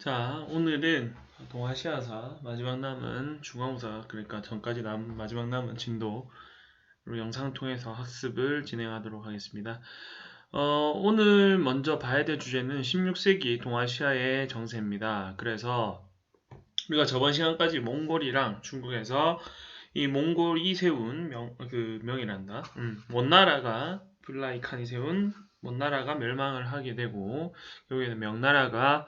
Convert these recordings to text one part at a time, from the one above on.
자, 오늘은 동아시아사 마지막 남은 중앙사, 그러니까 전까지 남은 마지막 남은 진도로 영상을 통해서 학습을 진행하도록 하겠습니다. 오늘 먼저 봐야 될 주제는 16세기 동아시아의 정세입니다. 그래서 우리가 저번 시간까지 몽골이랑 중국에서 이 몽골이 세운 명이란다. 원나라가 블라이칸이 세운 원나라가 멸망을 하게 되고 결국에는 명나라가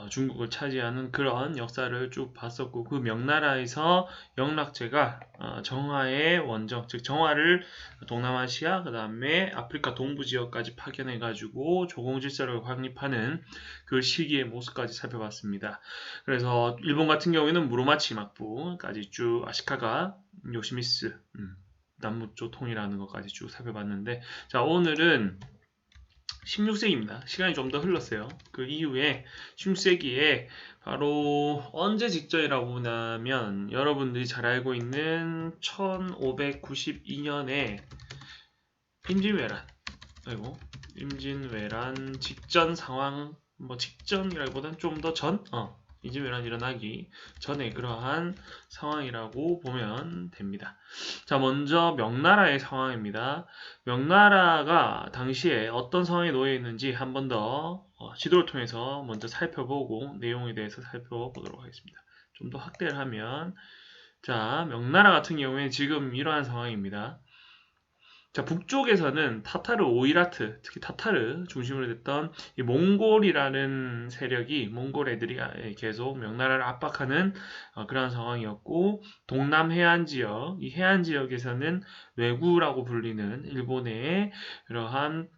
중국을 차지하는 그런 역사를 쭉 봤었고, 그 명나라에서 영락제가 정화의 원정, 즉 정화를 동남아시아 그 다음에 아프리카 동부 지역까지 파견해가지고 조공질서를 확립하는 그 시기의 모습까지 살펴봤습니다. 그래서 일본 같은 경우에는 무로마치 막부까지 쭉 아시카가 요시미스 남북조 통일하는 것까지 쭉 살펴봤는데, 자, 오늘은 16세기입니다. 시간이 좀 더 흘렀어요. 그 이후에 16세기에 바로 언제 직전이라고 보냐면 여러분들이 잘 알고 있는 1592년에 임진왜란, 임진왜란 직전 상황, 뭐 직전이라기보다는 좀 더 전, 임진왜란 일어나기 전에 그러한 상황이라고 보면 됩니다. 자, 먼저 명나라의 상황입니다. 명나라가 당시에 어떤 상황에 놓여 있는지 한 번 더 지도를 통해서 먼저 살펴보고 내용에 대해서 살펴보도록 하겠습니다. 좀 더 확대를 하면, 자, 명나라 같은 경우에 지금 이러한 상황입니다. 자, 북쪽에서는 타타르 오이라트, 특히 타타르 중심으로 됐던 이 몽골이라는 세력이, 몽골 애들이 계속 명나라를 압박하는 그런 상황이었고, 동남 해안 지역, 이 해안 지역에서는 왜구라고 불리는 일본의 그러한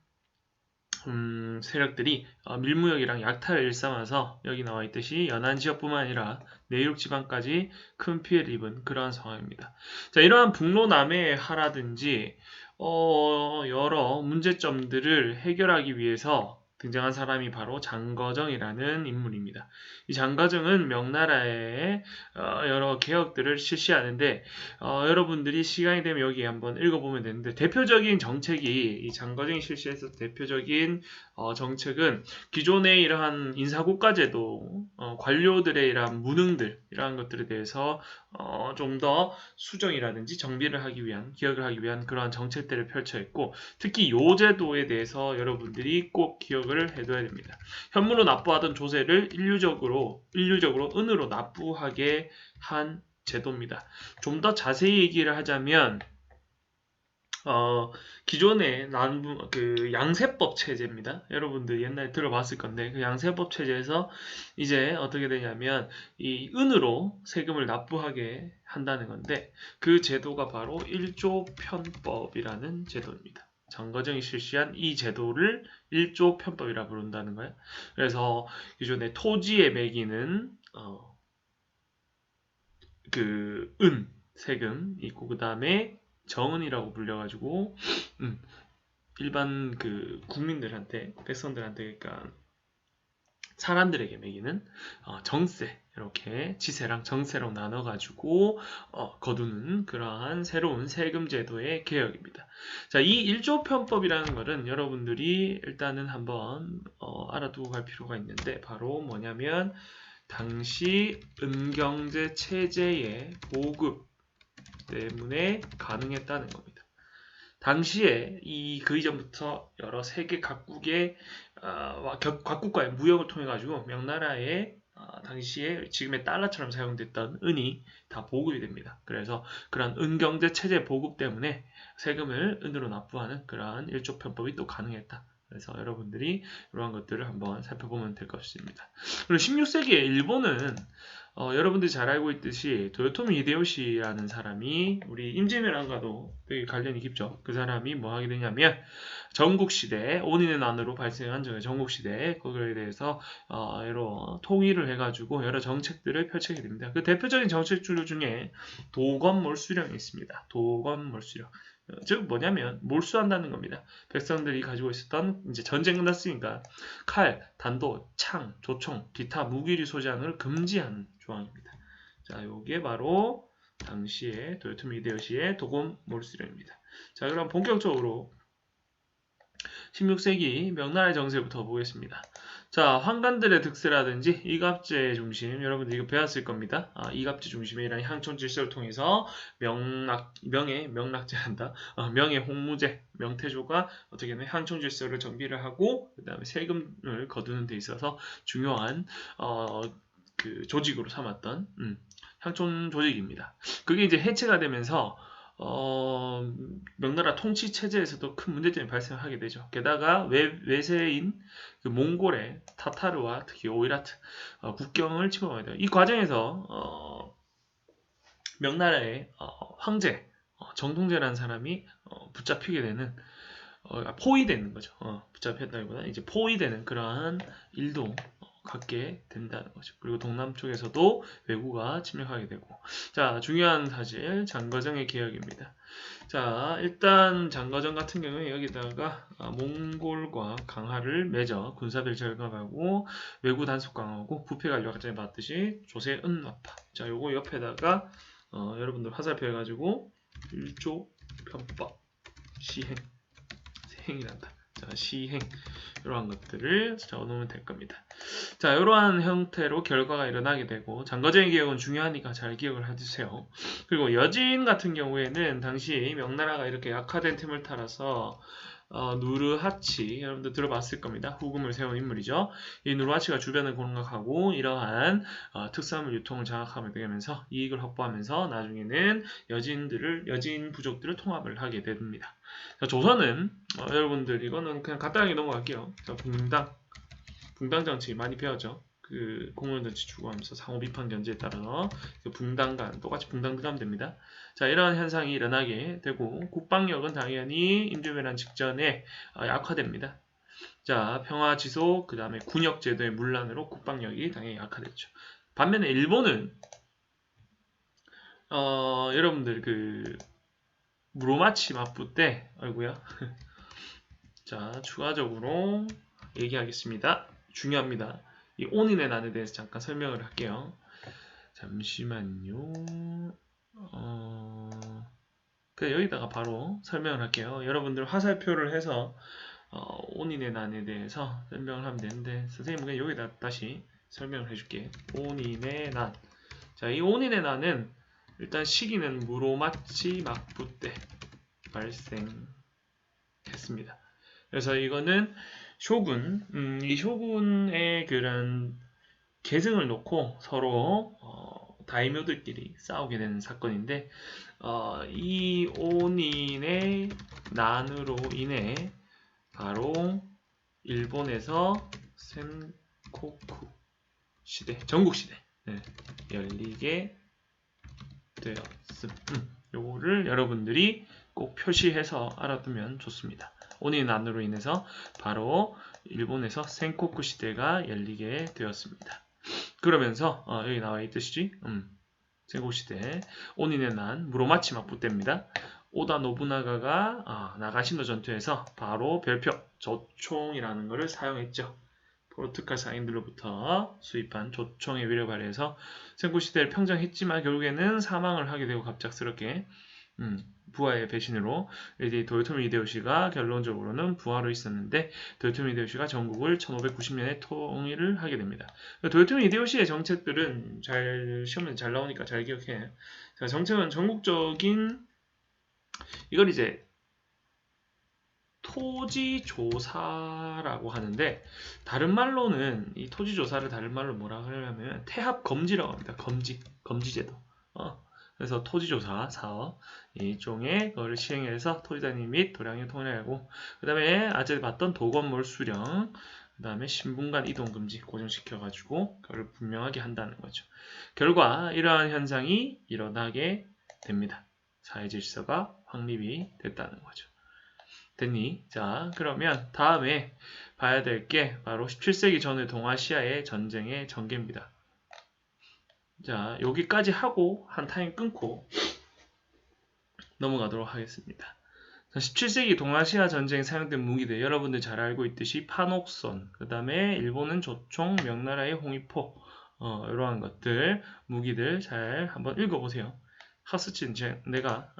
세력들이 밀무역이랑 약탈을 일삼아서 여기 나와 있듯이 연안 지역뿐만 아니라 내륙 지방까지 큰 피해를 입은 그러한 상황입니다. 자, 이러한 북로남해 하라든지 여러 문제점들을 해결하기 위해서 등장한 사람이 바로 장거정이라는 인물입니다. 이 장거정은 명나라의 여러 개혁들을 실시하는데, 여러분들이 시간이 되면 여기 한번 읽어보면 되는데, 대표적인 정책이, 이 장거정이 실시해서 대표적인 정책은 기존의 이러한 인사국가제도, 관료들의 이러한 무능들, 이러한 것들에 대해서 좀 더 수정이라든지 정비를 하기 위한, 기억을 하기 위한 그러한 정책들을 펼쳐있고, 특히 요 제도에 대해서 여러분들이 꼭 기억을 해둬야 됩니다. 현물로 납부하던 조세를 인류적으로 은으로 납부하게 한 제도입니다. 좀 더 자세히 얘기를 하자면 기존의 그 양세법 체제입니다. 여러분들 옛날에 들어봤을 건데, 그 양세법 체제에서 이제 어떻게 되냐면 이 은으로 세금을 납부하게 한다는 건데, 그 제도가 바로 1조 편법이라는 제도입니다. 장거정이 실시한 이 제도를 1조 편법이라 부른다는 거예요. 그래서 기존의 토지에 매기는 그 세금 있고, 그 다음에 정은이라고 불려가지고 일반 그 국민들한테, 백성들한테, 그러니까 사람들에게 매기는 정세, 이렇게 지세랑 정세로 나눠가지고 거두는 그러한 새로운 세금 제도의 개혁입니다. 자, 이 1조 편법이라는 것은 여러분들이 일단은 한번 알아두고 갈 필요가 있는데, 바로 뭐냐면 당시 은경제 체제의 보급 때문에 가능했다는 겁니다. 당시에 그 이전부터 여러 세계 각국의 각국과의 무역을 통해 가지고 명나라의 당시에 지금의 달러처럼 사용됐던 은이 다 보급이 됩니다. 그래서 그런 은경제 체제 보급 때문에 세금을 은으로 납부하는 그러한 일조 편법이 또 가능했다. 그래서 여러분들이 이러한 것들을 한번 살펴보면 될 것입니다. 그리고 16세기에 일본은 여러분들이 잘 알고 있듯이 도요토미 히데요시라는 사람이 우리 임진왜란과도 되게 관련이 깊죠. 그 사람이 뭐 하게 되냐면 전국시대, 온인의 난으로 발생한 전국시대, 거기에 대해서 여러 통일을 해가지고 여러 정책들을 펼치게 됩니다. 그 대표적인 정책줄 중에 도건몰수령이 있습니다. 도건몰수령. 즉 뭐냐면 몰수한다는 겁니다. 백성들이 가지고 있었던, 이제 전쟁 끝났으니까 칼, 단도, 창, 조총, 기타 무기류 소지하는 걸 금지하는 조항입니다. 자, 요게 바로 당시에 도요토미 히데요시의 도건몰수령입니다. 자, 그럼 본격적으로 16세기 명나라의 정세부터 보겠습니다. 자, 황간들의 득세라든지 이갑제 중심, 여러분들 이거 배웠을 겁니다. 이갑제 중심의 이런 향촌 질서를 통해서 명락제한다. 명예 홍무제, 명태조가 어떻게든 향촌 질서를 정비를 하고 그 다음에 세금을 거두는 데 있어서 중요한 그 조직으로 삼았던 향촌 조직입니다. 그게 이제 해체가 되면서 명나라 통치 체제에서도 큰 문제점이 발생하게 되죠. 게다가 외세인 그 몽골의 타타르와 특히 오이라트 국경을 침범하게 돼요. 이 과정에서 명나라의 황제 정통제라는 사람이 붙잡히게 되는 포위되는 거죠. 붙잡혔다기보다 이제 포위되는 그러한 일도 갖게 된다는 거죠. 그리고 동남쪽에서도 왜구가 침략하게 되고, 자, 중요한 사실 장거정의 개혁입니다. 자, 일단 장거정 같은 경우에 여기다가 몽골과 강화를 맺어 군사비를 절감하고 왜구 단속 강화하고 부패 관리와 같이 맞듯이 조세 은납파. 자, 요거 옆에다가 여러분들 화살표 해가지고 일조 편법 시행 행이란다. 자, 시행 이러한 것들을 적어놓으면 될 겁니다. 자, 이러한 형태로 결과가 일어나게 되고 장거정의 개혁은 중요하니까 잘 기억을 해주세요. 그리고 여진 같은 경우에는 당시 명나라가 이렇게 약화된 틈을 타라서 누르하치 여러분들 들어봤을 겁니다. 후금을 세운 인물이죠. 이 누르하치가 주변을 공략하고 이러한 특수화물 유통을 장악하게 되면서 이익을 확보하면서 나중에는 여진 부족들을 통합을 하게 됩니다. 자, 조선은 여러분들 이거는 그냥 간단하게 넘어갈게요. 자, 붕당 정치 많이 배웠죠. 그 공무원정치 추구하면서 상호 비판 견제에 따라서 그 붕당간 똑같이 붕당 들어가면 됩니다. 자, 이러한 현상이 일어나게 되고 국방력은 당연히 임진왜란 직전에 약화됩니다. 자, 평화 지속 그 다음에 군역 제도의 문란으로 국방력이 당연히 약화됐죠. 반면에 일본은 여러분들 그 무로마치 마부 때 아이고야. 자, 추가적으로 얘기하겠습니다. 중요합니다. 이 온인의 난에 대해서 잠깐 설명을 할게요. 잠시만요. 여기다가 바로 설명을 할게요. 여러분들 화살표를 해서 온인의 난에 대해서 설명을 하면 되는데 선생님은 그냥 여기다 다시 설명을 해줄게. 온인의 난. 자, 이 온인의 난은 일단 시기는 무로마치 막부 때 발생했습니다. 그래서 이거는 이 쇼군의 그런 계승을 놓고 서로 다이묘들끼리 싸우게 되는 사건인데 이 온인의 난으로 인해 바로 일본에서 센코쿠 시대, 전국시대 열리게 되었음. 요거를 여러분들이 꼭 표시해서 알아두면 좋습니다. 온인의 난으로 인해서 바로 일본에서 센코쿠 시대가 열리게 되었습니다. 그러면서 여기 나와 있듯이 센코쿠 시대 온인의 난 무로마치 막부 때입니다. 오다 노부나가가 나가시노 전투에서 바로 별표 조총이라는 것을 사용했죠. 포르투갈 상인들로부터 수입한 조총의 위력을 발휘해서 센코쿠 시대를 평정했지만 결국에는 사망을 하게 되고 갑작스럽게 부하의 배신으로 이제 도요토미 히데요시가 결론적으로는 부하로 있었는데 도요토미 히데요시가 전국을 1590년에 통일을 하게 됩니다. 도요토미 히데요시의 정책들은 시험에 잘 나오니까 잘 기억해. 자, 정책은 전국적인 이걸 이제 토지조사라고 하는데 다른 말로는 이 토지조사를 다른 말로 뭐라 하냐면 태합검지라고 합니다. 검지제도. 그래서 토지조사 사업 일종의 그걸 시행해서 토지단위 및 도량을 통일하고 그 다음에 아재 봤던 도건물 수령 그 다음에 신분간 이동 금지 고정시켜가지고 그걸 분명하게 한다는 거죠. 결과 이러한 현상이 일어나게 됩니다. 사회 질서가 확립이 됐다는 거죠. 됐니? 자, 그러면 다음에 봐야 될 게 바로 17세기 전의 동아시아의 전쟁의 전개입니다. 자, 여기까지 하고 한 타임 끊고 넘어가도록 하겠습니다. 17세기 동아시아 전쟁에 사용된 무기들 여러분들 잘 알고 있듯이 판옥선, 그 다음에 일본은 조총, 명나라의 홍위포 이러한 것들 무기들 잘 한번 읽어보세요. 하스친 내가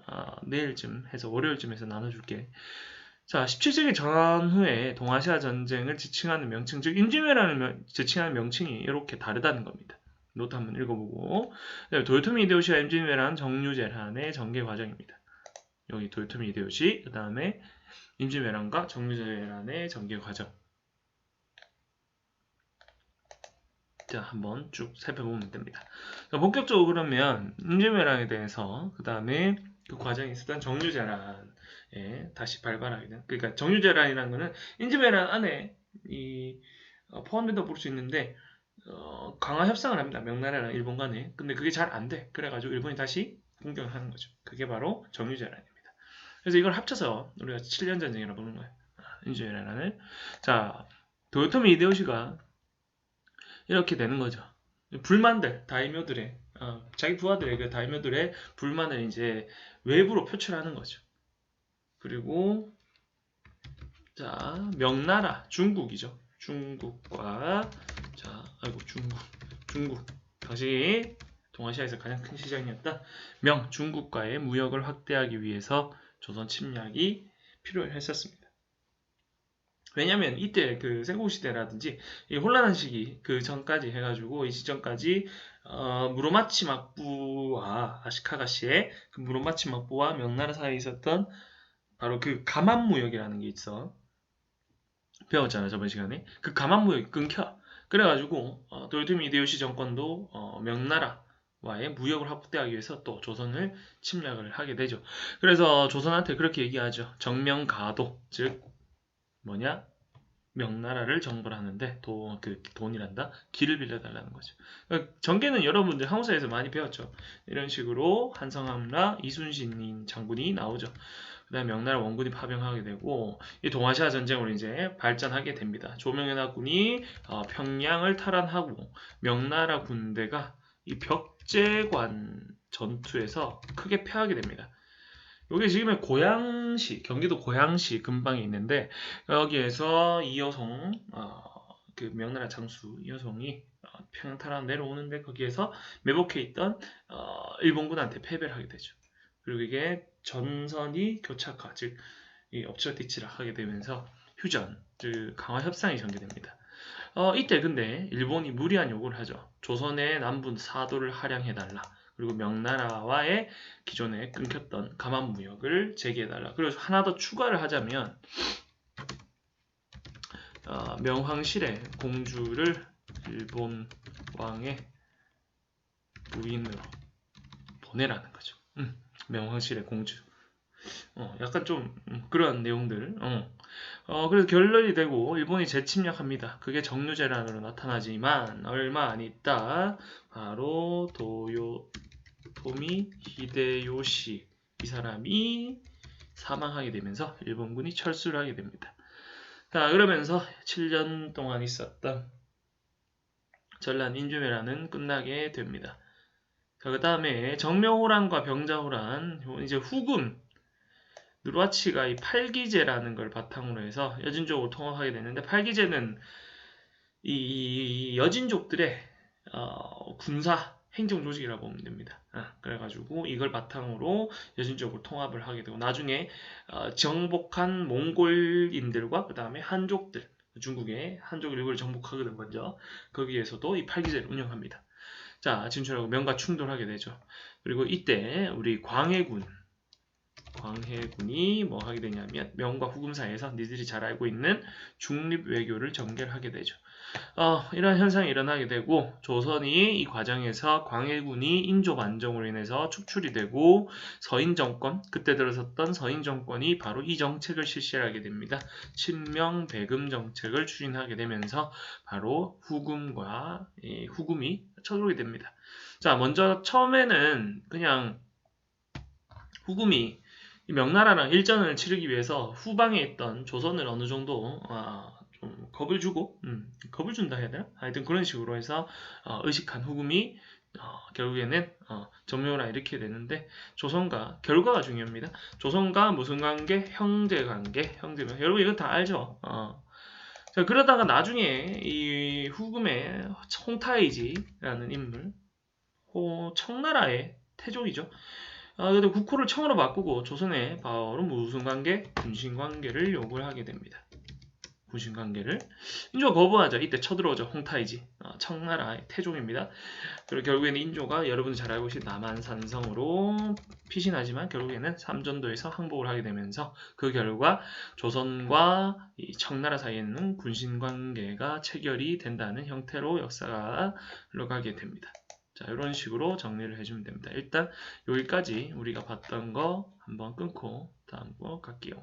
내일쯤 해서 월요일쯤 해서 나눠줄게. 자, 17세기 전후에 동아시아 전쟁을 지칭하는 명칭, 즉 임진왜란을 지칭하는 명칭이 이렇게 다르다는 겁니다. 노트 한번 읽어보고. 도요토미 히데요시와 임진왜란 정류재란의 전개 과정입니다. 여기 도요토미 히데요시, 그 다음에 임진왜란과 정류재란의 전개 과정. 자, 한번 쭉 살펴보면 됩니다. 자, 본격적으로 그러면 임진왜란에 대해서, 그 다음에 그 과정에 있었던 정류재란에 다시 발발하게 된, 그러니까 정류재란이라는 거는 임진왜란 안에 포함된다고 볼 수 있는데, 강화 협상을 합니다. 명나라랑 일본 간에. 근데 그게 잘 안 돼. 그래가지고 일본이 다시 공격을 하는 거죠. 그게 바로 정유재란입니다. 그래서 이걸 합쳐서 우리가 7년 전쟁이라고 부르는 거예요. 임진왜란을. 자, 도요토미 히데요시가 이렇게 되는 거죠. 불만들, 다이묘들의 자기 부하들의 그 다이묘들의 불만을 이제 외부로 표출하는 거죠. 그리고 자, 명나라, 중국이죠. 중국과 자, 아이고 중국 당시 동아시아에서 가장 큰 시장이었다. 중국과의 무역을 확대하기 위해서 조선 침략이 필요했었습니다. 왜냐면 이때 그 세고시대라든지 이 혼란한 시기 그 전까지 해가지고 이 시점까지 무로마치 막부와 아시카가시의 그 무로마치 막부와 명나라 사이에 있었던 바로 그 가만무역이라는 게 있어. 배웠잖아 저번 시간에. 그 가만무역이 끊겨. 그래가지고 도요토미 히데요시 정권도 명나라와의 무역을 확대하기 위해서 또 조선을 침략을 하게 되죠. 그래서 조선한테 그렇게 얘기하죠. 정명가도, 즉 뭐냐? 명나라를 정벌 하는데 그 돈이란다? 길을 빌려달라는 거죠. 그러니까 정계는 여러분들 항우사에서 많이 배웠죠. 이런 식으로 한성함라 이순신 장군이 나오죠. 그 다음에 명나라 원군이 파병하게 되고 이 동아시아 전쟁으로 이제 발전하게 됩니다. 조명연합군이 평양을 탈환하고 명나라 군대가 이 벽제관 전투에서 크게 패하게 됩니다. 여기 지금 고양시, 경기도 고양시 근방에 있는데 여기에서 이여송, 그 명나라 장수 이여송이 평양 탈환 내려오는데 거기에서 매복해 있던 일본군한테 패배를 하게 되죠. 그리고 이게 전선이 교착화, 즉 엎치락뒤치락 하게 되면서 휴전, 즉 강화 협상이 전개됩니다. 이때 근데 일본이 무리한 요구를 하죠. 조선의 남부 사도를 할양해달라. 그리고 명나라와의 기존에 끊겼던 가만무역을 재개해달라. 그리고 하나 더 추가를 하자면 명황실의 공주를 일본 왕의 부인으로 보내라는 거죠. 명황실의 공주. 약간 좀 그런 내용들. 그래서 결론이 되고 일본이 재침략합니다. 그게 정유재란으로 나타나지만 얼마 안 있다 바로 도요토미 히데요시 이 사람이 사망하게 되면서 일본군이 철수를 하게 됩니다. 자, 그러면서 7년 동안 있었던 전란 임진왜란은 끝나게 됩니다. 그 다음에 정명호란과 병자호란, 이제 후금 누르하치가 이 팔기제라는 걸 바탕으로 해서 여진족으로 통합하게 되는데, 팔기제는 이 여진족들의 군사 행정 조직이라고 보면 됩니다. 그래가지고 이걸 바탕으로 여진족으로 통합을 하게 되고 나중에 정복한 몽골인들과 그 다음에 한족들, 중국의 한족 일부를 정복하거든 먼저. 거기에서도 이 팔기제를 운영합니다. 자, 진출하고 명과 충돌하게 되죠. 그리고 이때 우리 광해군이 뭐 하게 되냐면 명과 후금 사이에서 니들이 잘 알고 있는 중립 외교를 전개하게 되죠. 이러한 현상이 일어나게 되고 조선이 이 과정에서 광해군이 인조 반정으로 인해서 축출이 되고 서인정권, 그때 들어섰던 서인정권이 바로 이 정책을 실시하게 됩니다. 친명배금 정책을 추진하게 되면서 바로 후금이 쳐들어오게 됩니다. 자, 먼저 처음에는 그냥 후금이 명나라랑 일전을 치르기 위해서 후방에 있던 조선을 어느 정도 좀 겁을 주고 겁을 준다 해야 되나? 하여튼 그런 식으로 해서 의식한 후금이 결국에는 정명호란을 일으키게 되는데 조선과 결과가 중요합니다. 조선과 무슨 관계? 형제 관계, 여러분 이건 다 알죠? 자, 그러다가 나중에 이 후금의 홍타이지라는 인물, 청나라의 태종이죠. 근데 국호를 청으로 바꾸고 조선의 바로 무슨 관계? 군신 관계를 요구를 하게 됩니다. 군신 관계를 인조가 거부하죠. 이때 쳐들어오죠. 홍타이지 청나라의 태종입니다. 그리고 결국에는 인조가 여러분들 잘 알고 계신 남한산성으로 피신하지만 결국에는 삼전도에서 항복을 하게 되면서 그 결과 조선과 이 청나라 사이에는 군신 관계가 체결이 된다는 형태로 역사가 흘러가게 됩니다. 자, 이런 식으로 정리를 해주면 됩니다. 일단 여기까지 우리가 봤던 거 한번 끊고 다음 거 갈게요.